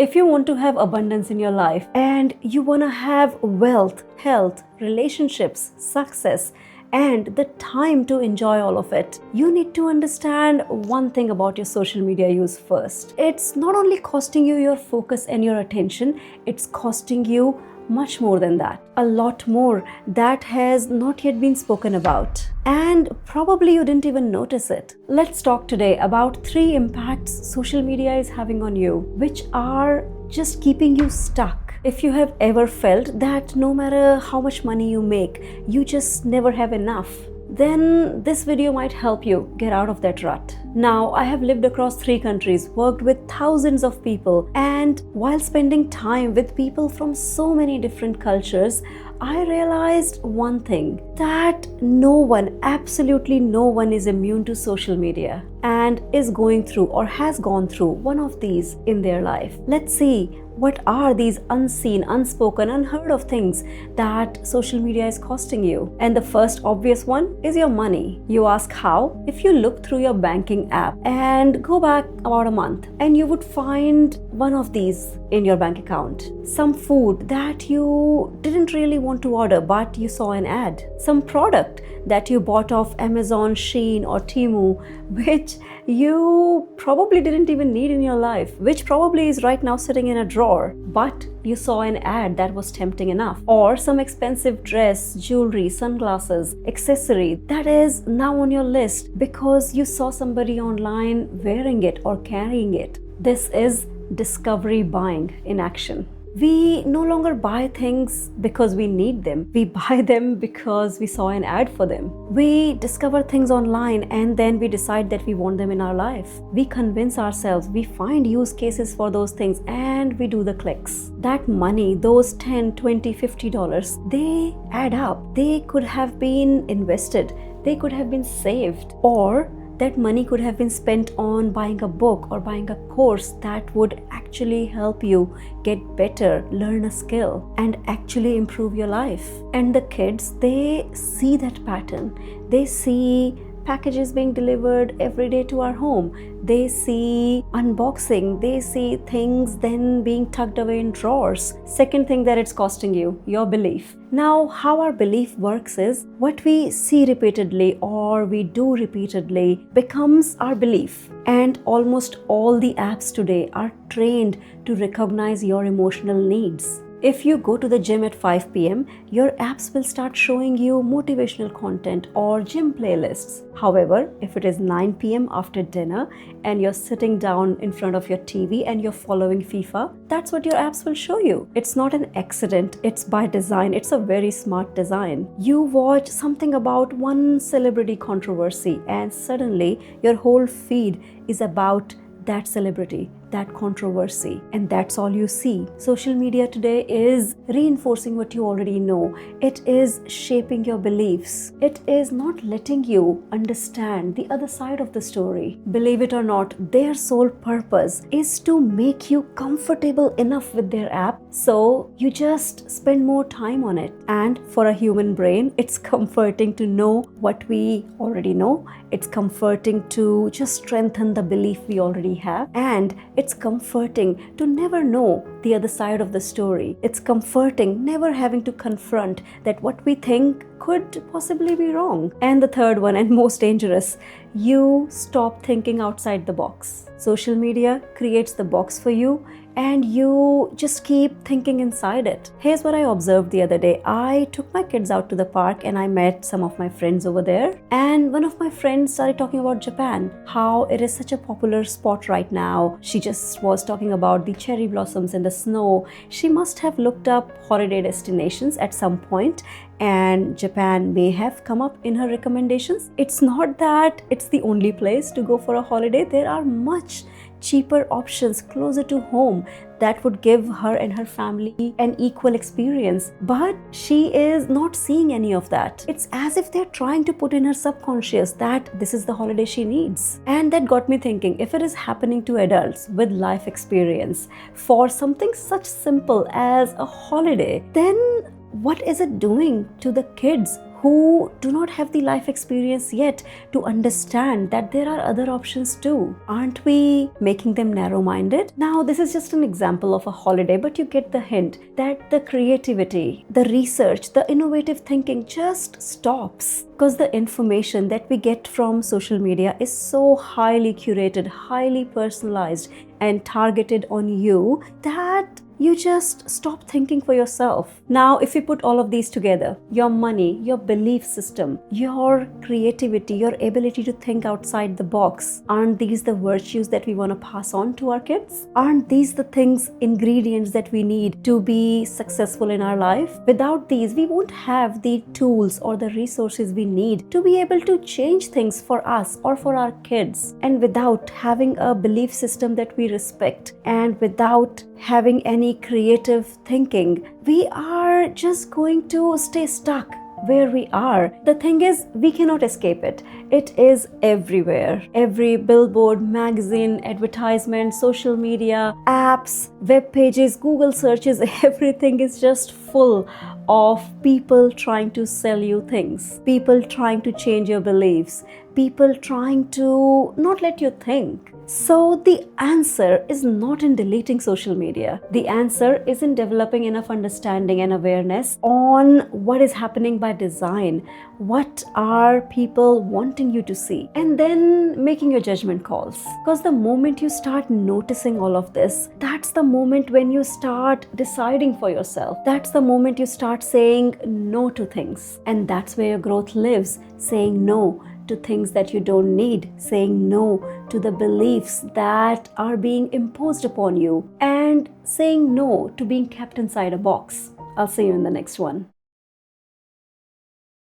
If you want to have abundance in your life and you want to have wealth, health, relationships, success, and the time to enjoy all of it, you need to understand one thing about your social media use first. It's not only costing you your focus and your attention, it's costing you much more than that. A lot more that has not yet been spoken about. And probably you didn't even notice it. Let's talk today about 3 impacts social media is having on you, which are just keeping you stuck. If you have ever felt that no matter how much money you make, you just never have enough, then this video might help you get out of that rut. Now, I have lived across 3 countries, worked with thousands of people, and while spending time with people from so many different cultures, I realized one thing, that no one, absolutely no one is immune to social media and is going through or has gone through one of these in their life. Let's see, what are these unseen, unspoken, unheard of things that social media is costing you? And the first obvious one is your money. You ask how? If you look through your banking app and go back about a month, and you would find one of these in your bank account. Some food that you didn't really want to order, but you saw an ad. Some product that you bought off Amazon, Shein or Temu, which you probably didn't even need in your life, which probably is right now sitting in a drawer, but you saw an ad that was tempting enough. Or some expensive dress, jewelry, sunglasses, accessory that is now on your list because you saw somebody online wearing it or carrying it. This is discovery buying in action. We no longer buy things because we need them. We buy them because we saw an ad for them. We discover things online and then we decide that we want them in our life. We convince ourselves, we find use cases for those things and we do the clicks. That money, those $10, $20, $50, they add up. They could have been invested. They could have been saved, or that money could have been spent on buying a book or buying a course that would actually help you get better, learn a skill, and actually improve your life. And the kids, they see that pattern. They see packages being delivered every day to our home. They see unboxing. They see things then being tucked away in drawers. Second thing that it's costing you, your belief. Now, how our belief works is what we see repeatedly or we do repeatedly becomes our belief. And almost all the apps today are trained to recognize your emotional needs. If you go to the gym at 5 p.m., your apps will start showing you motivational content or gym playlists. However, if it is 9 p.m. after dinner and you're sitting down in front of your TV and you're following FIFA, that's what your apps will show you. It's not an accident, it's by design. It's a very smart design. You watch something about one celebrity controversy and suddenly your whole feed is about that celebrity, that controversy, and that's all you see. Social media today is reinforcing what you already know. It is shaping your beliefs. It is not letting you understand the other side of the story. Believe it or not, their sole purpose is to make you comfortable enough with their app so you just spend more time on it. And for a human brain, it's comforting to know what we already know. It's comforting to just strengthen the belief we already have, and it's comforting to never know the other side of the story. It's comforting never having to confront that what we think could possibly be wrong. And the third one, and most dangerous, you stop thinking outside the box. Social media creates the box for you and you just keep thinking inside it. Here's what I observed the other day. I took my kids out to the park and I met some of my friends over there. And one of my friends started talking about Japan, how it is such a popular spot right now. She just was talking about the cherry blossoms and the snow. She must have looked up holiday destinations at some point, and Japan may have come up in her recommendations. It's not that it's the only place to go for a holiday. There are much cheaper options closer to home that would give her and her family an equal experience. But she is not seeing any of that. It's as if they're trying to put in her subconscious that this is the holiday she needs. And that got me thinking, if it is happening to adults with life experience for something such simple as a holiday, then what is it doing to the kids who do not have the life experience yet to understand that there are other options too. Aren't we making them narrow-minded? Now, this is just an example of a holiday, but you get the hint that the creativity, the research, the innovative thinking just stops because the information that we get from social media is so highly curated, highly personalized, and targeted on you that you just stop thinking for yourself. Now, if you put all of these together, your money, your belief system, your creativity, your ability to think outside the box, aren't these the virtues that we want to pass on to our kids? Aren't these the things, ingredients that we need to be successful in our life? Without these, we won't have the tools or the resources we need to be able to change things for us or for our kids. And without having a belief system that we respect, and without having any creative thinking, we are just going to stay stuck where we are. The thing is, we cannot escape it. It is everywhere. Every billboard, magazine, advertisement, social media, apps, web pages, Google searches, everything is just full of people trying to sell you things, people trying to change your beliefs, people trying to not let you think. So the answer is not in deleting social media. The answer is in developing enough understanding and awareness on what is happening by design. What are people wanting you to see? And then making your judgment calls. Because the moment you start noticing all of this, that's the moment when you start deciding for yourself. That's the moment you start saying no to things. And that's where your growth lives, saying no to things that you don't need, saying no to the beliefs that are being imposed upon you, and saying no to being kept inside a box. I'll see you in the next one.